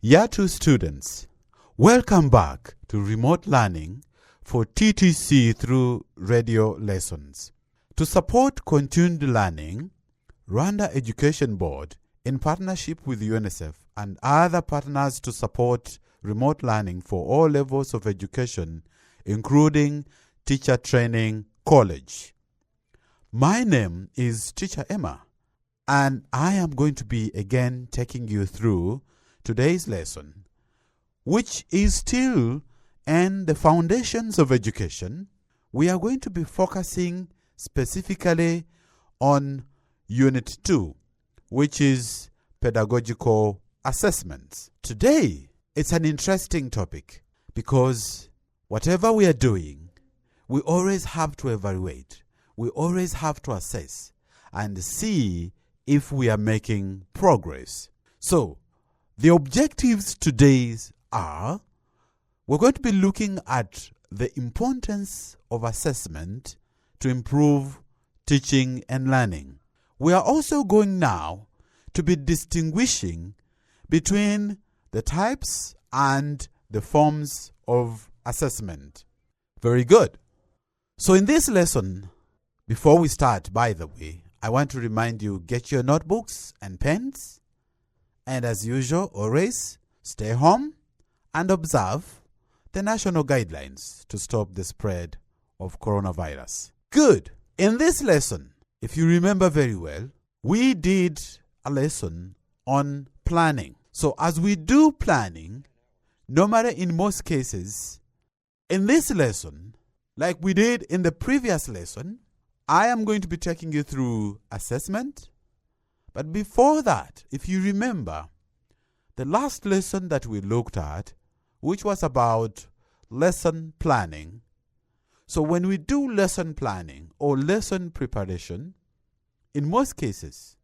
Year 2 students, welcome back to remote learning for TTC through radio lessons. To support continued learning, Rwanda Education Board, in partnership with UNICEF and other partners to support remote learning for all levels of education, including teacher training college. My name is Teacher Emma, and I am going to be again taking you through today's lesson, which is still in the foundations of education. We are going to be focusing specifically on Unit 2, which is Pedagogical Assessments. Today, it's an interesting topic because whatever we are doing, we always have to evaluate. We always have to assess and see if we are making progress. So, the objectives today are, we're going to be looking at the importance of assessment to improve teaching and learning. We are also going now to be distinguishing between the types and the forms of assessment. Very good. So in this lesson, before we start, by the way, I want to remind you, get your notebooks and pens. And as usual, always stay home and observe the national guidelines to stop the spread of coronavirus. Good. In this lesson, if you remember very well, we did a lesson on planning. So as we do planning, normally in most cases, in this lesson, like we did in the previous lesson, I am going to be taking you through assessment. But before that, if you remember, the last lesson that we looked at, which was about lesson planning. So when we do lesson planning or lesson preparation, in most cases,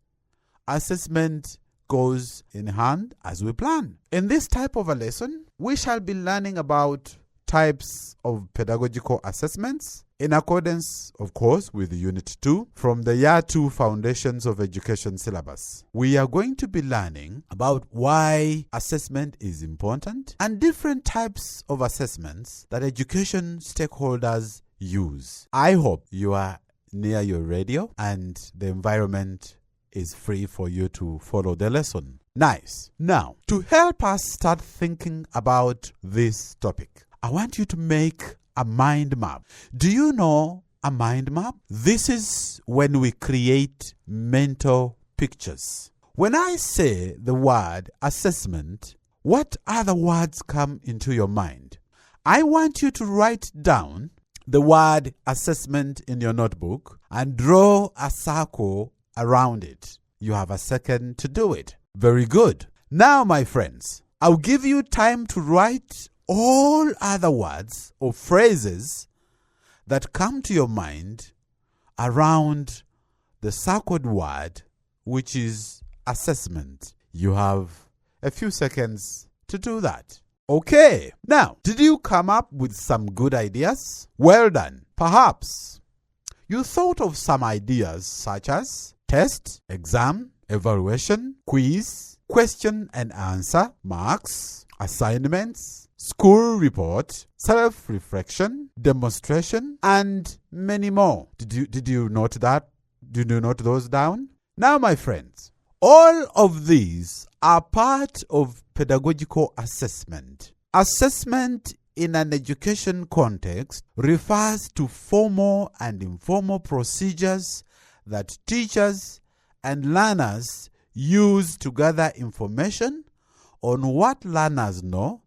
assessment goes in hand as we plan. In this type of a lesson, we shall be learning about types of pedagogical assessments in accordance, of course, with Unit 2 from the Year 2 Foundations of Education syllabus. We are going to be learning about why assessment is important and different types of assessments that education stakeholders use. I hope you are near your radio and the environment is free for you to follow the lesson. Nice. Now, to help us start thinking about this topic, I want you to make a mind map. Do you know a mind map? This is when we create mental pictures. When I say the word assessment, what other words come into your mind? I want you to write down the word assessment in your notebook and draw a circle around it. You have a second to do it. Very good. Now, my friends, I'll give you time to write all other words or phrases that come to your mind around the circled word, which is assessment. You have a few seconds to do that. Okay. Now, did you come up with some good ideas? Well done. Perhaps you thought of some ideas such as test, exam, evaluation, quiz, question and answer, marks, assignments, school report, self-reflection, demonstration, and many more. Did you note that? Did you note those down? Now, my friends, all of these are part of pedagogical assessment. Assessment in an education context refers to formal and informal procedures that teachers and learners use to gather information on what learners know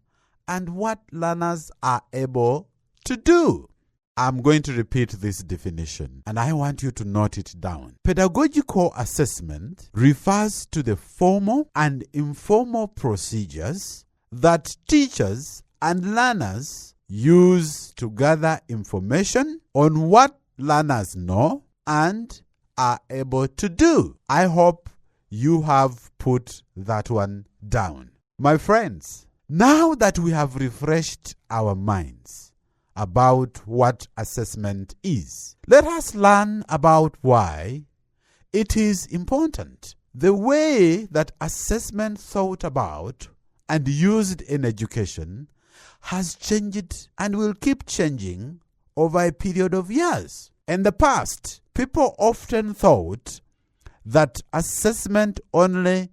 and what learners are able to do. I'm going to repeat this definition, and I want you to note it down. Pedagogical assessment refers to the formal and informal procedures that teachers and learners use to gather information on what learners know and are able to do. I hope you have put that one down. My friends, now that we have refreshed our minds about what assessment is, let us learn about why it is important. The way that assessment thought about and used in education has changed and will keep changing over a period of years. In the past, people often thought that assessment only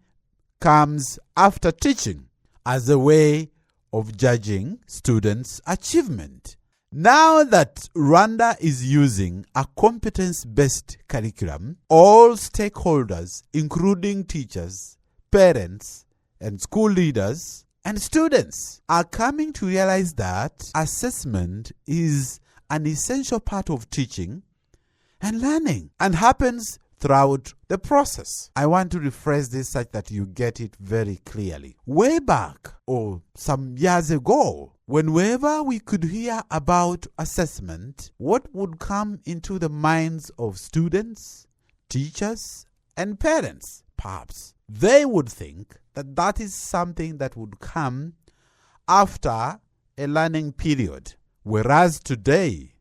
comes after teaching as a way of judging students' achievement. Now that Rwanda is using a competence-based curriculum, all stakeholders, including teachers, parents, and school leaders, and students, are coming to realize that assessment is an essential part of teaching and learning and happens throughout the process. I want to rephrase this such that you get it very clearly. Way back, or some years ago, whenever we could hear about assessment, what would come into the minds of students, teachers, and parents? Perhaps they would think that that is something that would come after a learning period. Whereas today,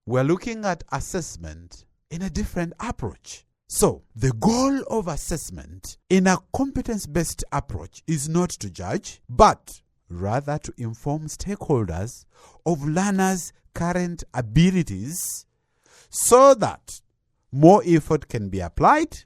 we're looking at assessment in a different approach. So, the goal of assessment in a competence-based approach is not to judge, but rather to inform stakeholders of learners' current abilities so that more effort can be applied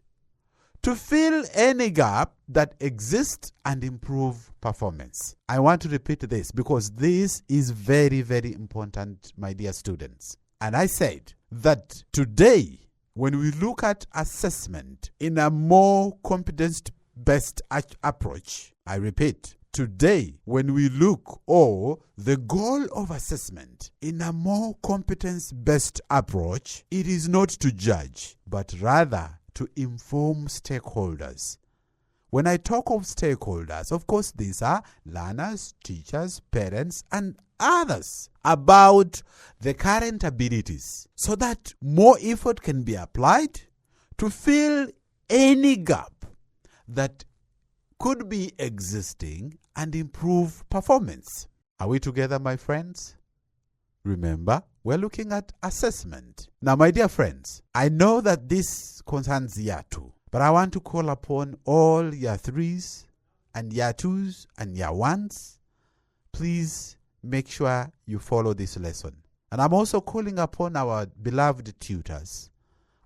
to fill any gap that exists and improve performance. I want to repeat this because this is very, very important, my dear students. And I said that today, when we look at assessment in a more competence-based approach, I repeat, today, when we look, or the goal of assessment in a more competence-based approach, it is not to judge, but rather to inform stakeholders. When I talk of stakeholders, of course, these are learners, teachers, parents, and others, about the current abilities so that more effort can be applied to fill any gap that could be existing and improve performance. Are we together, my friends? Remember, we're looking at assessment. Now, my dear friends, I know that this concerns year 2, but I want to call upon all year 3s and year 2s and year 1s. Please make sure you follow this lesson. And I'm also calling upon our beloved tutors.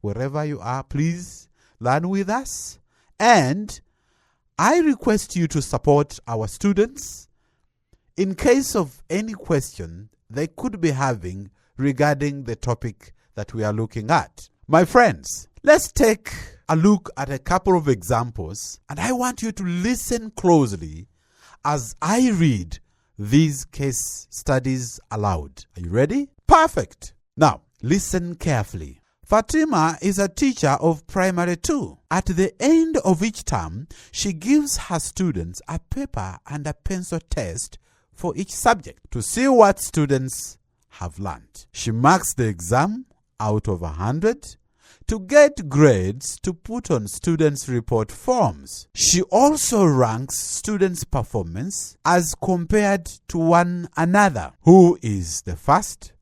Wherever you are, please learn with us. And I request you to support our students in case of any question they could be having regarding the topic that we are looking at. My friends, let's take a look at a couple of examples, and I want you to listen closely as I read these case studies aloud. Are you ready? Perfect. Now, listen carefully. Fatima is a teacher of primary 2. At the end of each term, she gives her students a paper and a pencil test for each subject to see what students have learned. She marks the exam out of 100 to get grades to put on students' report forms. She also ranks students' performance as compared to one another. Who is the first,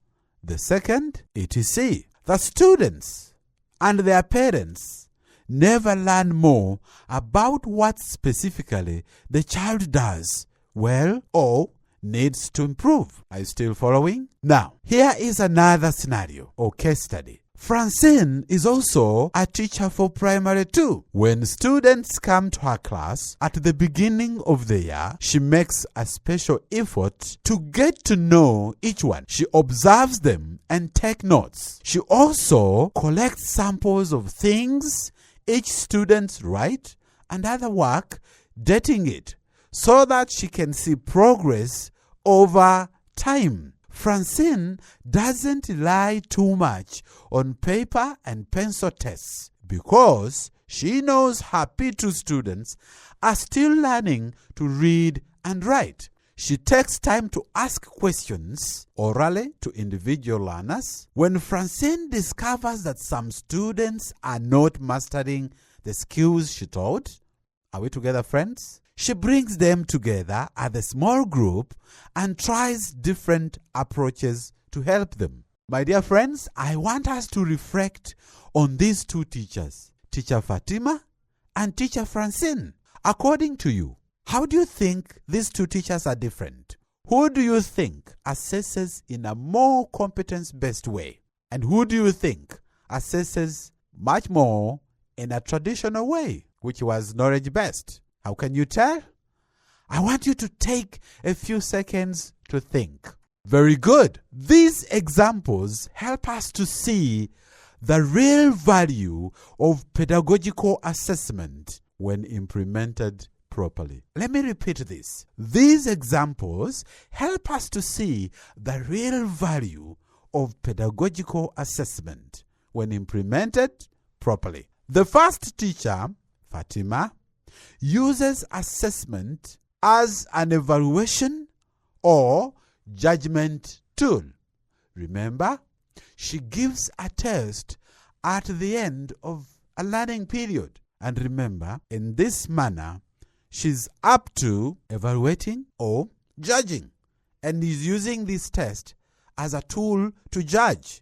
the second, etc. The students and their parents never learn more about what specifically the child does well or needs to improve. Are you still following? Now, here is another scenario or case study. Francine is also a teacher for primary 2. When students come to her class at the beginning of the year, she makes a special effort to get to know each one. She observes them and takes notes. She also collects samples of things each student write and other work, dating it, so that she can see progress over time. Francine doesn't rely too much on paper and pencil tests because she knows her P2 students are still learning to read and write. She takes time to ask questions orally to individual learners. When Francine discovers that some students are not mastering the skills she taught, are we together, friends? She brings them together as a small group and tries different approaches to help them. My dear friends, I want us to reflect on these two teachers, Teacher Fatima and Teacher Francine. According to you, How do you think these two teachers are different? Who do you think assesses in a more competence-based way? And who do you think assesses much more in a traditional way, which was knowledge-based? How can you tell? I want you to take a few seconds to think. Very good. These examples help us to see the real value of pedagogical assessment when implemented properly. Let me repeat this. These examples help us to see the real value of pedagogical assessment when implemented properly. The first teacher, Fatima, uses assessment as an evaluation or judgment tool. Remember, she gives a test at the end of a learning period. And remember, in this manner, she's up to evaluating or judging and is using this test as a tool to judge.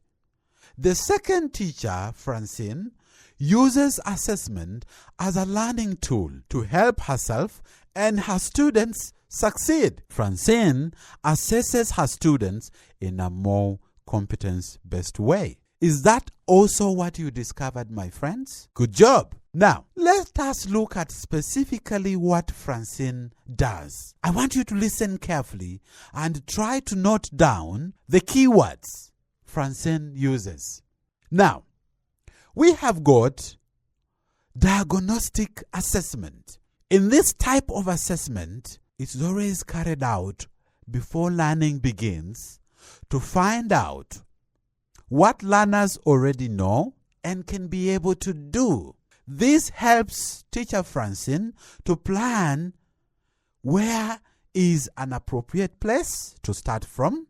The second teacher, Francine, uses assessment as a learning tool to help herself and her students succeed. Francine assesses her students in a more competence-based way. Is that also what you discovered, my friends? Good job. Now, let us look at specifically what Francine does. I want you to listen carefully and try to note down the keywords Francine uses. Now, we have got diagnostic assessment. In this type of assessment, it's always carried out before learning begins to find out what learners already know and can be able to do. This helps teacher Francine to plan where is an appropriate place to start from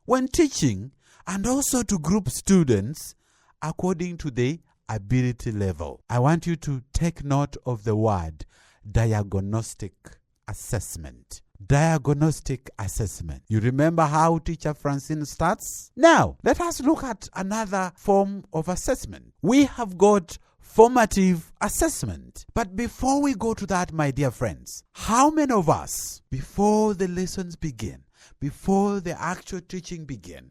when teaching, and also to group students according to the ability level. I want you to take note of the word diagnostic assessment. Diagnostic assessment. You remember how teacher Francine starts? Now, let us look at another form of assessment. We have got formative assessment. But before we go to that, my dear friends, how many of us, before the lessons begin, before the actual teaching begin,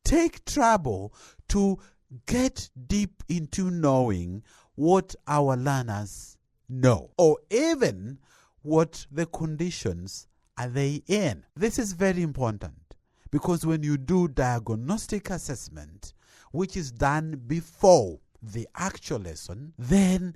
take trouble to get deep into knowing what our learners know, or even what the conditions are they in? This is very important, because when you do diagnostic assessment, which is done before the actual lesson, then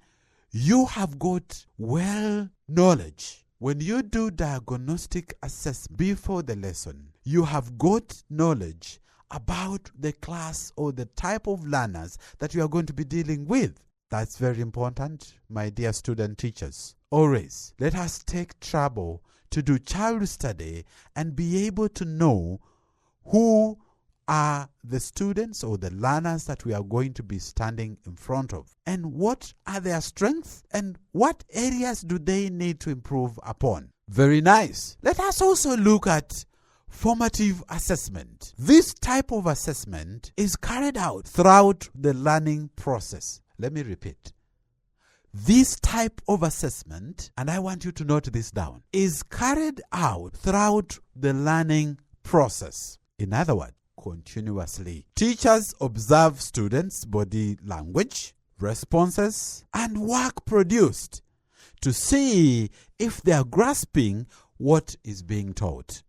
you have got well knowledge. When you do diagnostic assessment before the lesson, you have got knowledge about the class or the type of learners that you are going to be dealing with. That's very important, my dear student teachers. Always, let us take trouble to do child study and be able to know who are the students or the learners that we are going to be standing in front of, and what are their strengths and what areas do they need to improve upon. Very nice. Let us also look at formative assessment. This type of assessment is carried out throughout the learning process. Let me repeat. This type of assessment, and I want you to note this down, is carried out throughout the learning process. In other words, continuously. Teachers observe students' body language, responses, and work produced to see if they are grasping what is being taught.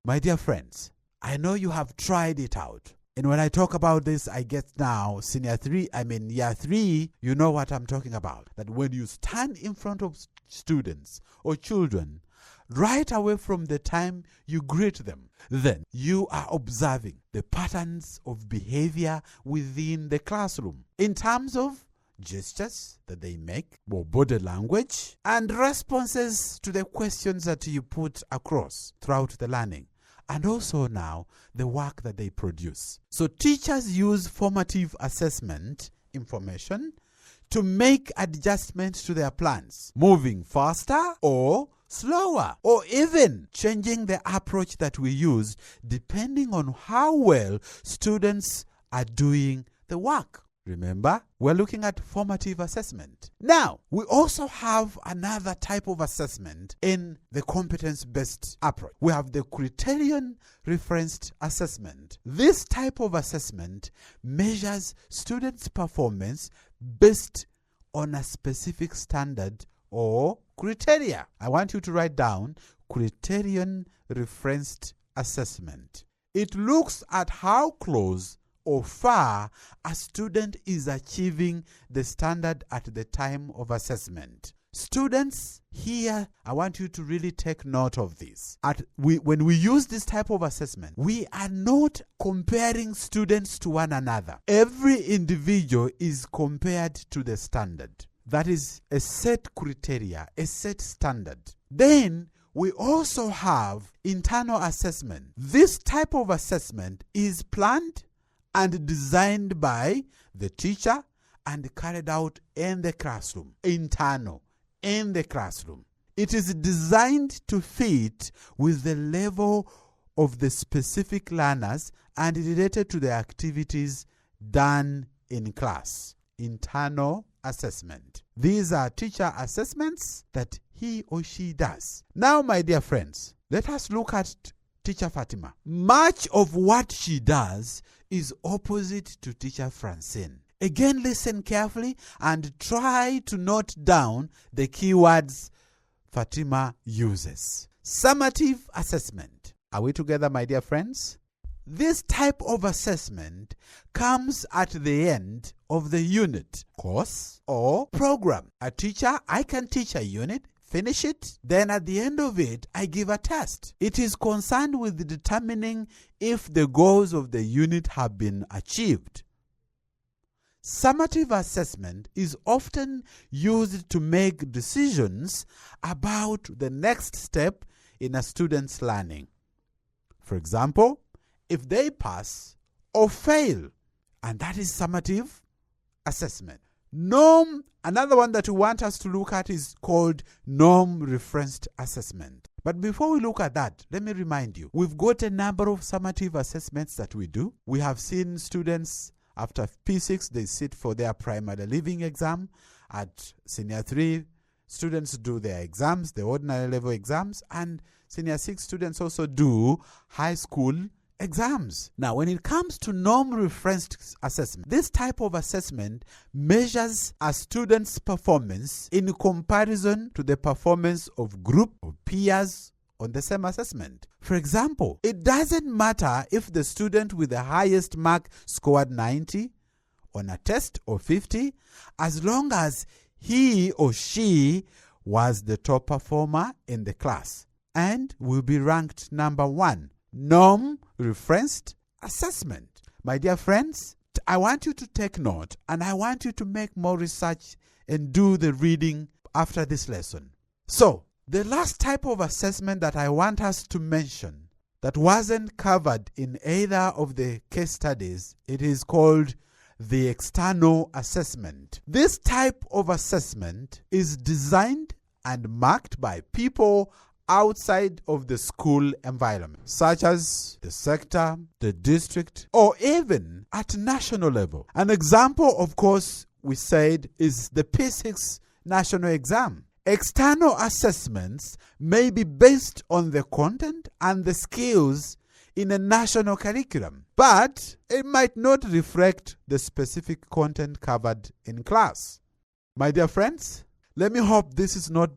My dear friends, I know you have tried it out. And when I talk about this, I get now year 3, you know what I'm talking about. That when you stand in front of students or children, right away from the time you greet them, then you are observing the patterns of behavior within the classroom in terms of gestures that they make, or body language, and responses to the questions that you put across throughout the learning. And also now, the work that they produce. So teachers use formative assessment information to make adjustments to their plans, moving faster or slower, or even changing the approach that we use depending on how well students are doing the work. Remember, we're looking at formative assessment. Now, we also have another type of assessment in the competence-based approach. We have the Criterion-Referenced Assessment. This type of assessment measures students' performance based on a specific standard or criteria. I want you to write down Criterion-Referenced Assessment. It looks at how close or far a student is achieving the standard at the time of assessment. Students, here, I want you to really take note of this. When we use this type of assessment, we are not comparing students to one another. Every individual is compared to the standard. That is a set criteria, a set standard. Then, we also have internal assessment. This type of assessment is planned and designed by the teacher and carried out in the classroom. Internal, in the classroom. It is designed to fit with the level of the specific learners and related to the activities done in class. Internal assessment. These are teacher assessments that he or she does. Now, my dear friends, let us look at Teacher Fatima. Much of what she does is opposite to Teacher Francine. Again, listen carefully and try to note down the keywords Fatima uses. Summative assessment. Are we together, my dear friends? This type of assessment comes at the end of the unit, course, or program. A teacher, I can teach a unit, finish it, then at the end of it, I give a test. It is concerned with determining if the goals of the unit have been achieved. Summative assessment is often used to make decisions about the next step in a student's learning. For example, if they pass or fail, and that is summative assessment. Norm, another one that we want us to look at is called norm-referenced assessment. But before we look at that, let me remind you, we've got a number of summative assessments that we do. We have seen students after P6, they sit for their primary leaving exam. At Senior 3, students do their exams, the ordinary level exams, and Senior 6 students also do high school exams. Now, when it comes to norm-referenced assessment, this type of assessment measures a student's performance in comparison to the performance of group or peers on the same assessment. For example, it doesn't matter if the student with the highest mark scored 90 on a test or 50, as long as he or she was the top performer in the class and will be ranked number 1. Norm-referenced assessment. My dear friends, I want you to take note and I want you to make more research and do the reading after this lesson. So, the last type of assessment that I want us to mention that wasn't covered in either of the case studies, it is called the external assessment. This type of assessment is designed and marked by people outside of the school environment, such as the sector, the district, or even at national level. An example, of course, we said is the P6 national exam. External assessments may be based on the content and the skills in a national curriculum, but it might not reflect the specific content covered in class. My dear friends, let me hope this is not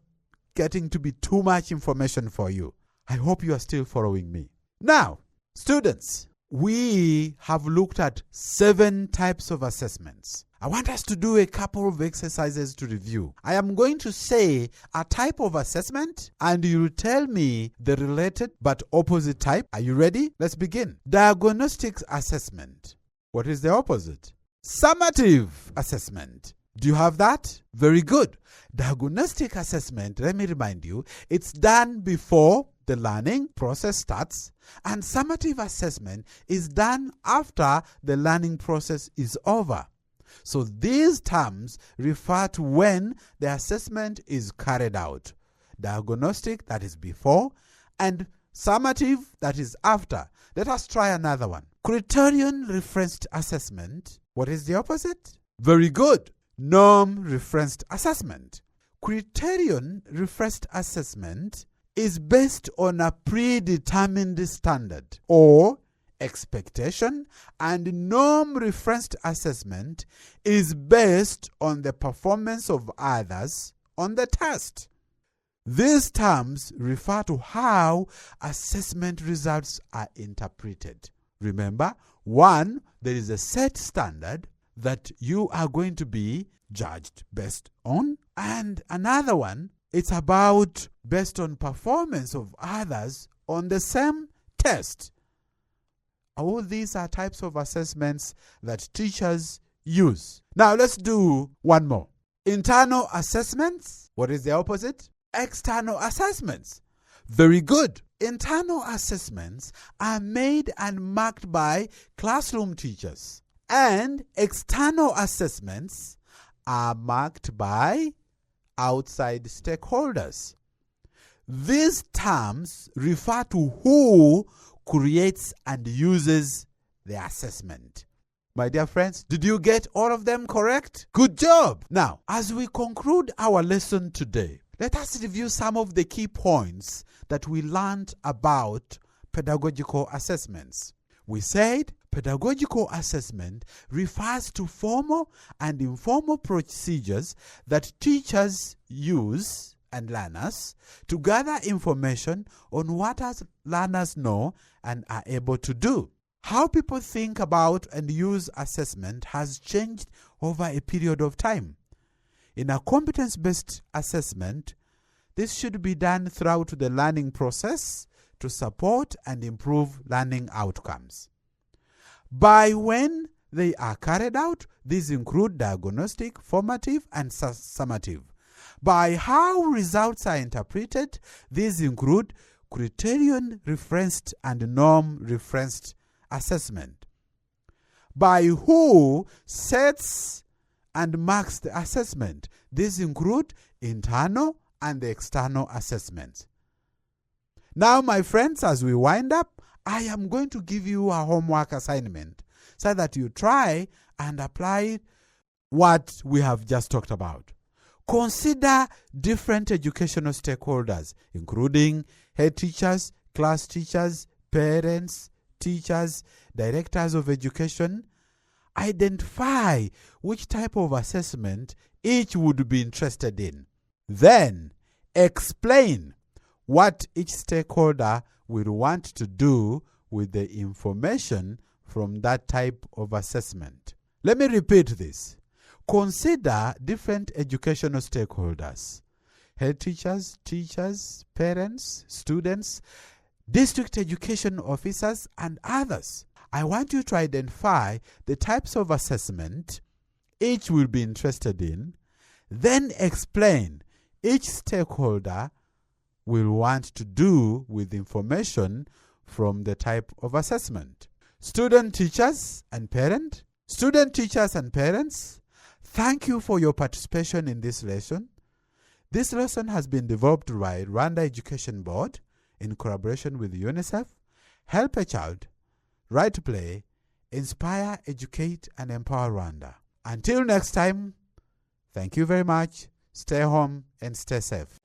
getting to be too much information for you. I hope you are still following me. Now, students, we have looked at 7 types of assessments. I want us to do a couple of exercises to review. I am going to say a type of assessment and you will tell me the related but opposite type. Are you ready? Let's begin. Diagnostic assessment. What is the opposite? Summative assessment. Do you have that? Very good. Diagnostic assessment, let me remind you, it's done before the learning process starts, and summative assessment is done after the learning process is over. So these terms refer to when the assessment is carried out. Diagnostic, that is before, and summative, that is after. Let us try another one. Criterion-Referenced Assessment. What is the opposite? Very good. Norm-Referenced Assessment. Criterion-Referenced Assessment is based on a predetermined standard or expectation, and norm-referenced assessment is based on the performance of others on the test. These terms refer to how assessment results are interpreted. Remember, one, there is a set standard that you are going to be judged based on, and another one, it's about based on performance of others on the same test. All these are types of assessments that teachers use. Now let's do one more. Internal assessments. What is the opposite? External assessments. Very good. Internal assessments are made and marked by classroom teachers, and external assessments are marked by outside stakeholders. These terms refer to who creates and uses the assessment. My dear friends, did you get all of them correct? Good job! Now, as we conclude our lesson today, let us review some of the key points that we learned about pedagogical assessments. We said pedagogical assessment refers to formal and informal procedures that teachers use and learners to gather information on what learners know and are able to do. How people think about and use assessment has changed over a period of time. In a competence-based assessment, this should be done throughout the learning process to support and improve learning outcomes. By when they are carried out, these include diagnostic, formative, and summative. By how results are interpreted, these include criterion-referenced and norm-referenced assessment. By who sets and marks the assessment, these include internal and external assessments. Now, my friends, as we wind up, I am going to give you a homework assignment so that you try and apply what we have just talked about. Consider different educational stakeholders, including head teachers, class teachers, parents, teachers, directors of education. Identify which type of assessment each would be interested in. Then, explain what each stakeholder will want to do with the information from that type of assessment. Let me repeat this. Consider different educational stakeholders: head teachers, teachers, parents, students, district education officers, and others. I want you to identify the types of assessment each will be interested in, then explain each stakeholder will want to do with information from the type of assessment. Student teachers and parents, thank you for your participation in this lesson. This lesson has been developed by Rwanda Education Board in collaboration with UNICEF, Help a Child, Right to Play, Inspire, Educate, and Empower Rwanda. Until next time, thank you very much. Stay home and stay safe.